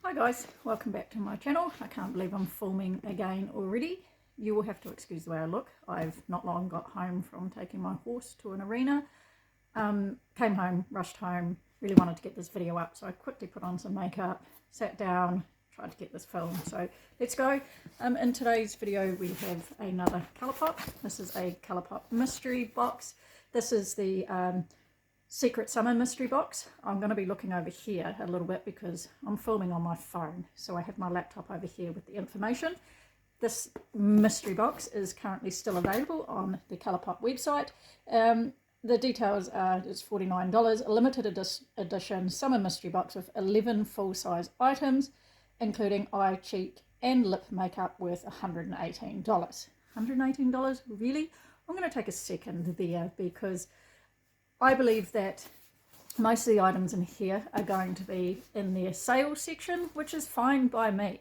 Hi guys, welcome back to my channel. I can't believe I'm filming again already. You will have to excuse the way I look. I've not long got home from taking my horse to an arena. Came home, rushed home, really wanted to get this video up, so I quickly put on some makeup, sat down, tried to get this filmed. So let's go. In today's video we have another Colourpop. This is a Colourpop mystery box. This is the Secret Summer mystery box. I'm going to be looking over here a little bit because I'm filming on my phone, so I have my laptop over here with the information. This mystery box is currently still available on the Colourpop website. The details are it's $49, a limited edition summer mystery box with 11 full-size items, including eye, cheek and lip makeup worth $118. $118? Really? I'm going to take a second there because I believe that most of the items in here are going to be in their sales section, which is fine by me.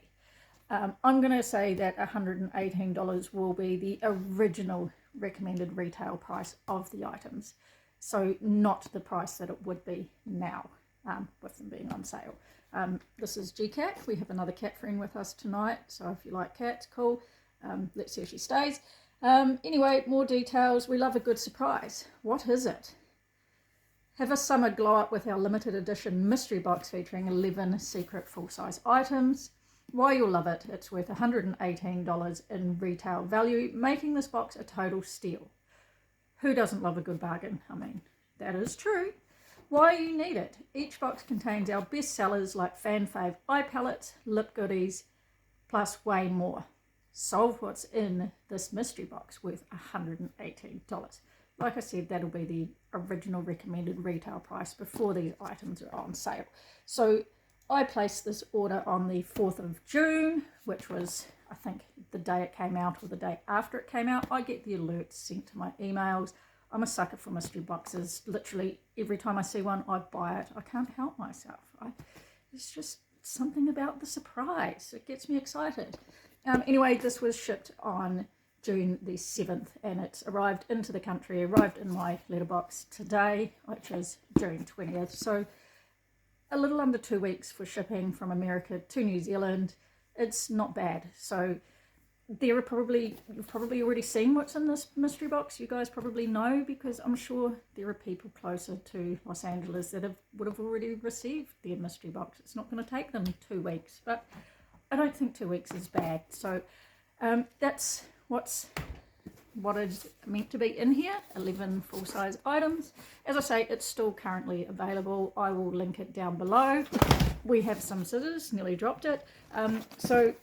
I'm going to say that $118 will be the original recommended retail price of the items. So not the price that it would be now with them being on sale. This is G-Cat. We have another cat friend with us tonight. So if you like cats, cool. Let's see if she stays. Anyway, more details. We love a good surprise. What is it? Have a summer glow up with our limited edition mystery box featuring 11 secret full-size items. Why you'll love it, it's worth $118 in retail value, making this box a total steal. Who doesn't love a good bargain? I mean, that is true. Why you need it? Each box contains our best sellers like fan fave eye palettes, lip goodies, plus way more. Solve what's in this mystery box worth $118. Like I said, that'll be the original recommended retail price before these items are on sale. So I placed this order on the 4th of June, which was, I think, the day it came out or the day after it came out. I get the alerts sent to my emails. I'm a sucker for mystery boxes. Literally, every time I see one, I buy it. I can't help myself. It's just something about the surprise. It gets me excited. Anyway, this was shipped on June the 7th and it's arrived into the country, arrived in my letterbox today, which is June 20th. So a little under 2 weeks for shipping from America to New Zealand. It's not bad. So you've probably already seen what's in this mystery box. You guys probably know because I'm sure there are people closer to Los Angeles that would have already received their mystery box. It's not going to take them 2 weeks, but I don't think 2 weeks is bad. So that's what is meant to be in here, 11 full-size items. As I say, it's still currently available. I will link it down below. We have some scissors, nearly dropped it. So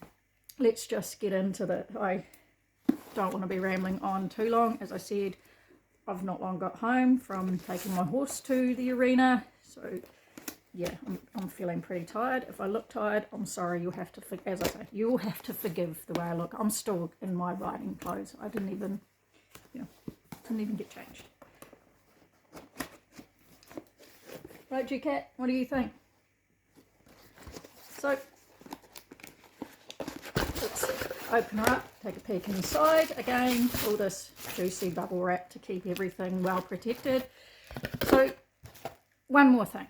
let's just get into the, I don't want to be rambling on too long. As I said, I've not long got home from taking my horse to the arena. So yeah, I'm feeling pretty tired. If I look tired, I'm sorry. You'll have to, as I say, you'll have to forgive the way I look. I'm still in my riding clothes. I didn't even get changed. Right, G-Cat, what do you think? So let's open her up, take a peek inside. Again, all this juicy bubble wrap to keep everything well protected. So one more thing.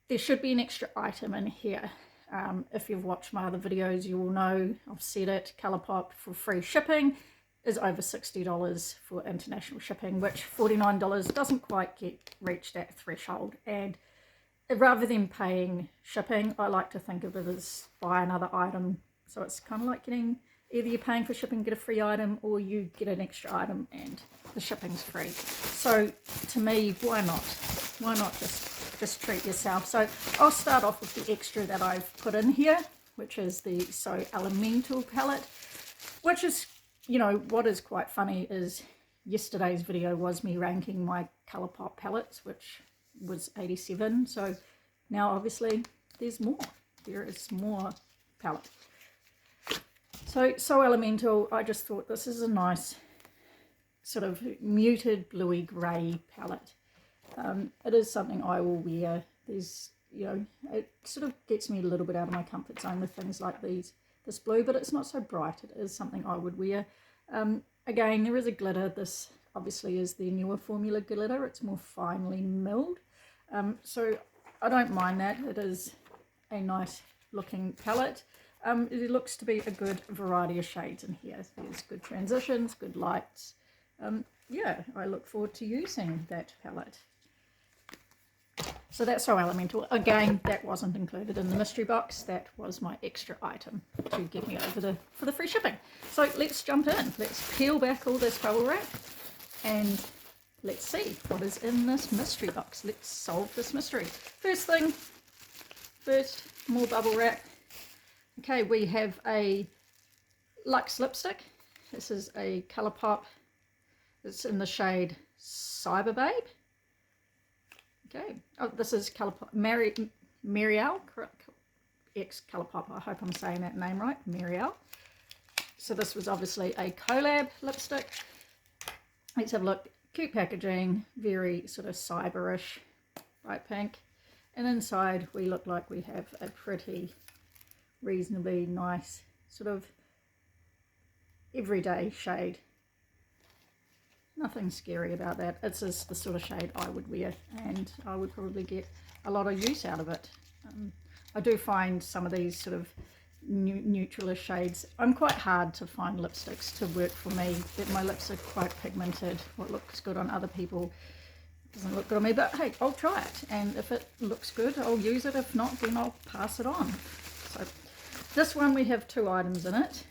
There should be an extra item in here. If you've watched my other videos, you will know I've said it. Colourpop for free shipping is over $60 for international shipping, which $49 doesn't quite reach that threshold. And rather than paying shipping, I like to think of it as buy another item. So it's kind of like getting, either you're paying for shipping, get a free item, or you get an extra item and the shipping's free. So to me, why not? Why not just treat yourself? So I'll start off with the extra that I've put in here, which is the So Elemental palette, which is, you know, what is quite funny is yesterday's video was me ranking my Colourpop palettes, which was 87. So now obviously there's more. There is more palette. So Elemental, I just thought this is a nice sort of muted bluey grey palette. It is something I will wear. There's, you know, it sort of gets me a little bit out of my comfort zone with things like this blue, but it's not so bright. It is something I would wear. Again, there is a glitter. This obviously is the newer formula glitter. It's more finely milled. So I don't mind that. It is a nice looking palette. It looks to be a good variety of shades in here. There's good transitions, good lights. Yeah, I look forward to using that palette. So that's So Elemental. Again, that wasn't included in the mystery box. That was my extra item to get me over for the free shipping. So let's jump in. Let's peel back all this bubble wrap and let's see what is in this mystery box. Let's solve this mystery. First, more bubble wrap. Okay, we have a Luxe Lipstick. This is a Colourpop. It's in the shade Cyber Babe. Okay. Oh, this is Colourpop. Marielle, ex-Colourpop. I hope I'm saying that name right. Marielle. So this was obviously a collab lipstick. Let's have a look. Cute packaging, very sort of cyberish, bright pink. And inside we look like we have a pretty, reasonably nice sort of everyday shade. Nothing scary about that. It's just the sort of shade I would wear, and I would probably get a lot of use out of it. I do find some of these sort of neutralish shades, I'm quite hard to find lipsticks to work for me. My lips are quite pigmented. What looks good on other people doesn't look good on me, but hey, I'll try it, and if it looks good, I'll use it. If not, then I'll pass it on. So this one, we have 2 items in it.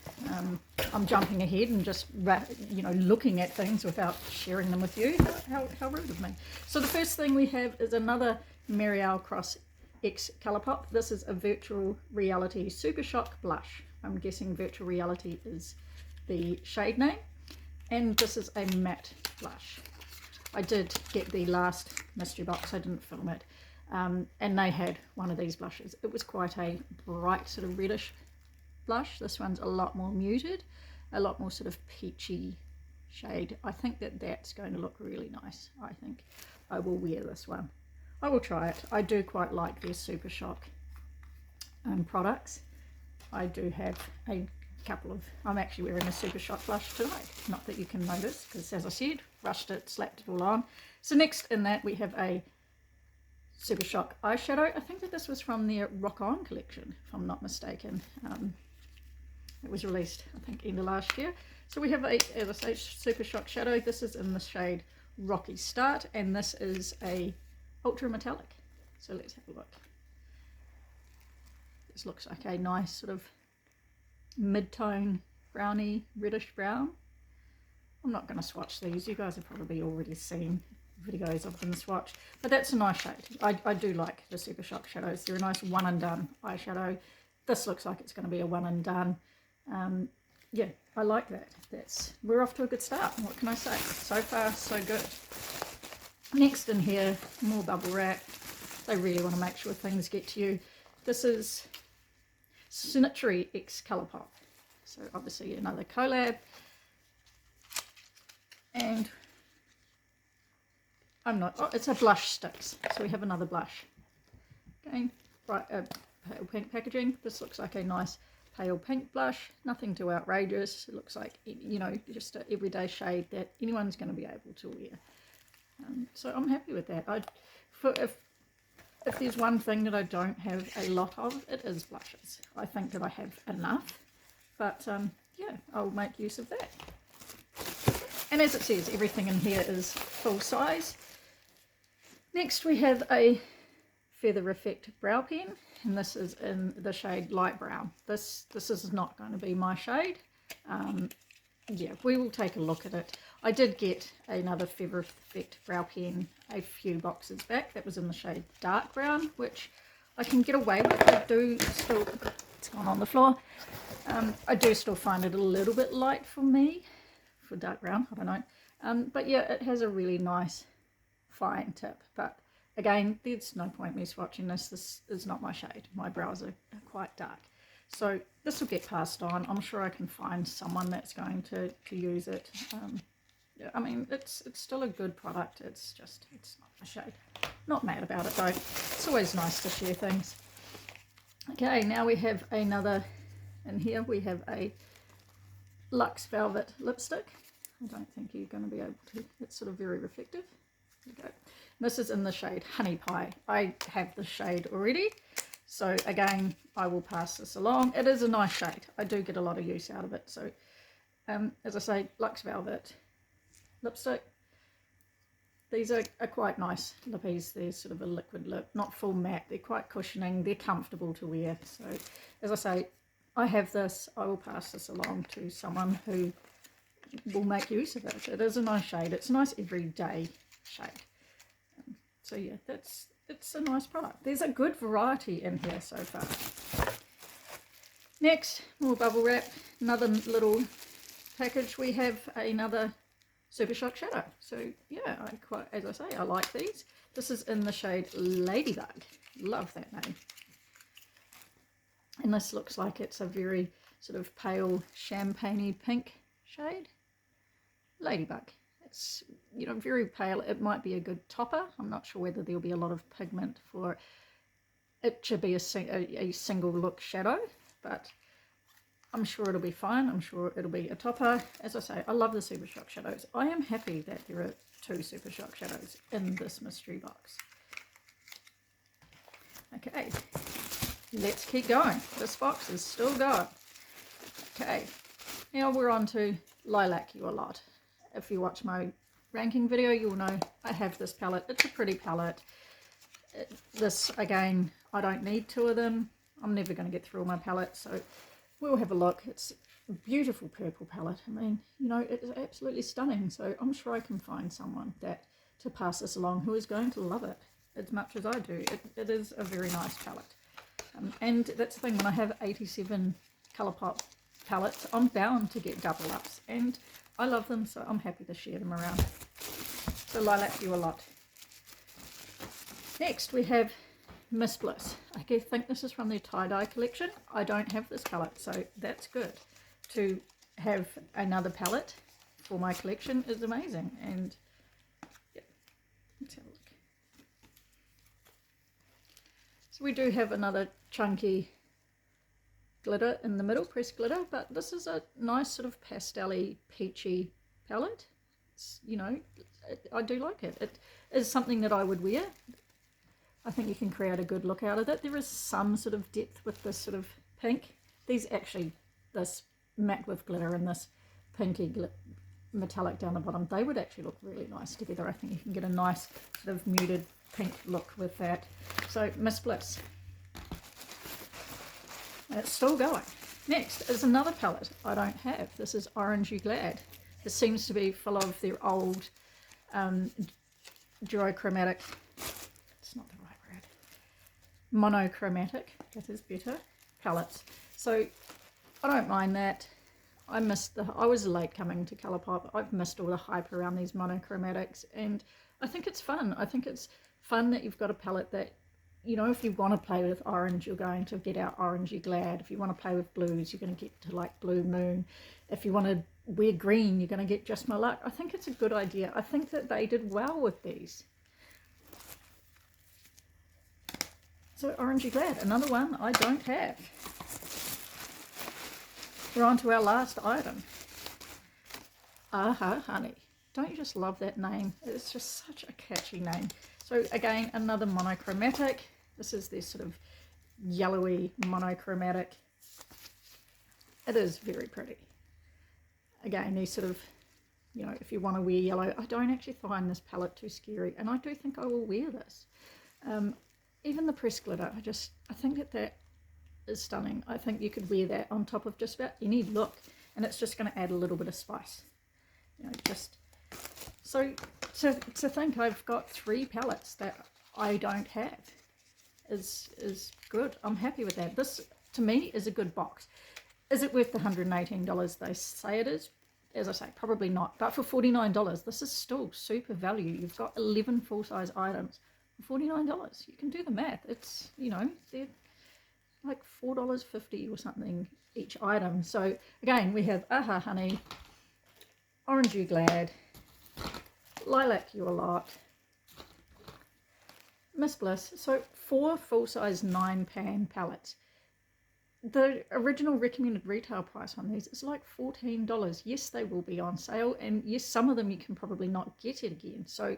I'm jumping ahead and just, looking at things without sharing them with you. How rude of me. So the first thing we have is another Marielle Cross X Colourpop. This is a Virtual Reality Super Shock Blush. I'm guessing Virtual Reality is the shade name. And this is a matte blush. I did get the last mystery box. I didn't film it. And they had one of these blushes. It was quite a bright sort of reddish blush. This one's a lot more muted, a lot more sort of peachy shade. I think that that's going to look really nice. I think I will wear this one. I will try it. I do quite like their Super Shock products. I do have a couple of, I'm actually wearing a Super Shock blush tonight. Not that you can notice, because as I said, brushed it, slapped it all on. So next in that we have a Super Shock eyeshadow. I think that this was from their Rock On collection, if I'm not mistaken. It was released, I think, end of last year. So we have a, as I say, Super Shock shadow. This is in the shade Rocky Start, and this is a ultra metallic. So let's have a look. This looks like a nice sort of mid-tone browny, reddish brown. I'm not going to swatch these. You guys have probably already seen videos of them swatched, but that's a nice shade. I do like the Super Shock shadows. They're a nice one and done eyeshadow. This looks like it's going to be a one and done. Yeah, I like that. We're off to a good start. What can I say? So far, so good. Next in here, more bubble wrap. They really want to make sure things get to you. This is Symmetry X Colourpop. So obviously another collab. And it's a blush sticks. So we have another blush. Again, bright pale pink packaging. This looks like a nice pale pink blush. Nothing too outrageous. It looks like, just an everyday shade that anyone's going to be able to wear. So I'm happy with that. If there's one thing that I don't have a lot of, it is blushes. I think that I have enough, but yeah, I'll make use of that. And as it says, everything in here is full size. Next we have a Feather Effect brow pen, and this is in the shade light brown. This is not going to be my shade. Yeah, we will take a look at it. I did get another Feather Effect brow pen a few boxes back. That was in the shade dark brown, which I can get away with. I do still, it's gone on the floor. I do still find it a little bit light for me, for dark brown, I don't know. But yeah, it has a really nice fine tip. But again, there's no point me swatching this. This is not my shade. My brows are quite dark. So this will get passed on. I'm sure I can find someone that's going to use it. I mean, it's still a good product. It's not my shade. Not mad about it though. It's always nice to share things. Okay, now we have another, in here we have a Luxe Velvet lipstick. I don't think you're going to be able to, it's sort of very reflective. There you go. This is in the shade Honey Pie. I have the shade already. So again, I will pass this along. It is a nice shade. I do get a lot of use out of it. So as I say, Luxe Velvet lipstick. These are quite nice lippies. They're sort of a liquid lip, not full matte. They're quite cushioning. They're comfortable to wear. So as I say, I have this. I will pass this along to someone who will make use of it. It is a nice shade. It's a nice everyday shade. So yeah, it's a nice product. There's a good variety in here so far. Next, more bubble wrap. Another little package. We have another Super Shock Shadow. So yeah, as I say, I like these. This is in the shade Ladybug. Love that name. And this looks like it's a very sort of pale champagne-y pink shade. Ladybug. It's, you know, very pale. It might be a good topper. I'm not sure whether there'll be a lot of pigment for it to be a single look shadow, but I'm sure it'll be fine. I'm sure it'll be a topper. As I say, I love the Super Shock shadows. I am happy that there are 2 Super Shock shadows in this mystery box. Okay, let's keep going. This box is still going. Okay, now we're on to Lilac You A Lot. If you watch my ranking video, you'll know I have this palette. It's a pretty palette. This, again, I don't need 2 of them. I'm never going to get through all my palettes, so we'll have a look. It's a beautiful purple palette. I mean, you know, it is absolutely stunning. So I'm sure I can find someone to pass this along who is going to love it as much as I do. It is a very nice palette. And that's the thing, when I have 87 Colourpop palettes, I'm bound to get double ups. And I love them, so I'm happy to share them around. So Lilac You A Lot. Next we have Miss Bliss. I think this is from their tie-dye collection. I don't have this palette, so that's good. To have another palette for my collection is amazing. And yeah, let's have a look. So we do have another chunky glitter in the middle, pressed glitter, but this is a nice sort of pastel-y, peachy palette. It's, you know, I do like it. It is something that I would wear. I think you can create a good look out of it. There is some sort of depth with this sort of pink. These actually, this matte with glitter and this pinky metallic down the bottom, they would actually look really nice together. I think you can get a nice sort of muted pink look with that. So Miss Bliss. And it's still going. Next is another palette I don't have. This is Orangey Glad. This seems to be full of their old duochromatic, it's not the right word, monochromatic, that is better, palettes. So I don't mind that. I was late coming to Colourpop. I've missed all the hype around these monochromatics, and I think it's fun. I think it's fun that you've got a palette that, you know, if you want to play with orange, you're going to get out Orangey Glad. If you want to play with blues, you're going to get to like Blue Moon. If you want to wear green, you're going to get Just My Luck. I think it's a good idea. I think that they did well with these. So Orangey Glad, another one I don't have. We're on to our last item. Aha Honey. Don't you just love that name? It's just such a catchy name. So again, another monochromatic. This is this sort of yellowy monochromatic. It is very pretty. Again, these sort of, you know, if you want to wear yellow, I don't actually find this palette too scary, and I do think I will wear this. Even the pressed glitter, I think that is stunning. I think you could wear that on top of just about any look, and it's just going to add a little bit of spice. You know, just so to think I've got 3 palettes that I don't have is good. I'm happy with that. This, to me, is a good box. Is it worth the $118 they say it is? As I say, probably not. But for $49, this is still super value. You've got 11 full-size items for $49. You can do the math. It's, you know, they're like $4.50 or something each item. So again, we have Aha Honey, Orangey Glad, Lilac You A Lot, Miss Bliss. So 4 full-size 9-pan palettes. The original recommended retail price on these is like $14. Yes, they will be on sale, and yes, some of them you can probably not get it again. So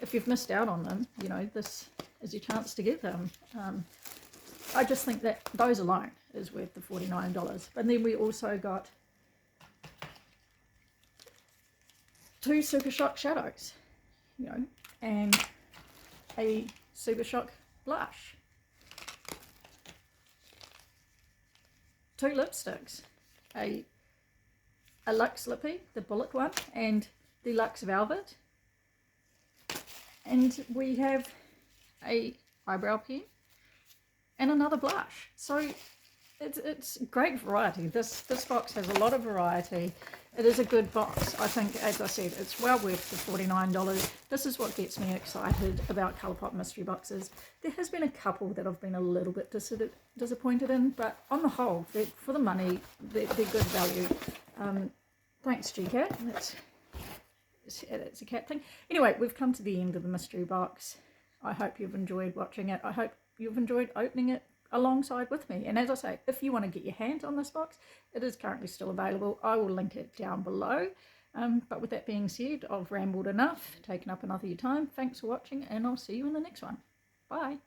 if you've missed out on them, you know, this is your chance to get them. I just think that those alone is worth the $49. And then we also got 2 Super Shock shadows, you know, and a Super Shock blush, 2 lipsticks, a Luxe Lippy, the bullet one, and the Luxe Velvet, and we have a eyebrow pen and another blush. So it's great variety. This box has a lot of variety. It is a good box. I think, as I said, it's well worth the $49. This is what gets me excited about Colourpop mystery boxes. There has been a couple that I've been a little bit disappointed in, but on the whole, for the money, they're good value. Thanks, GCat. It's a cat thing. Anyway, we've come to the end of the mystery box. I hope you've enjoyed watching it. I hope you've enjoyed opening it alongside with me. And as I say, if you want to get your hands on this box, it is currently still available. I will link it down below. But with that being said, I've rambled enough, taken up enough of your time. Thanks for watching, and I'll see you in the next one. Bye.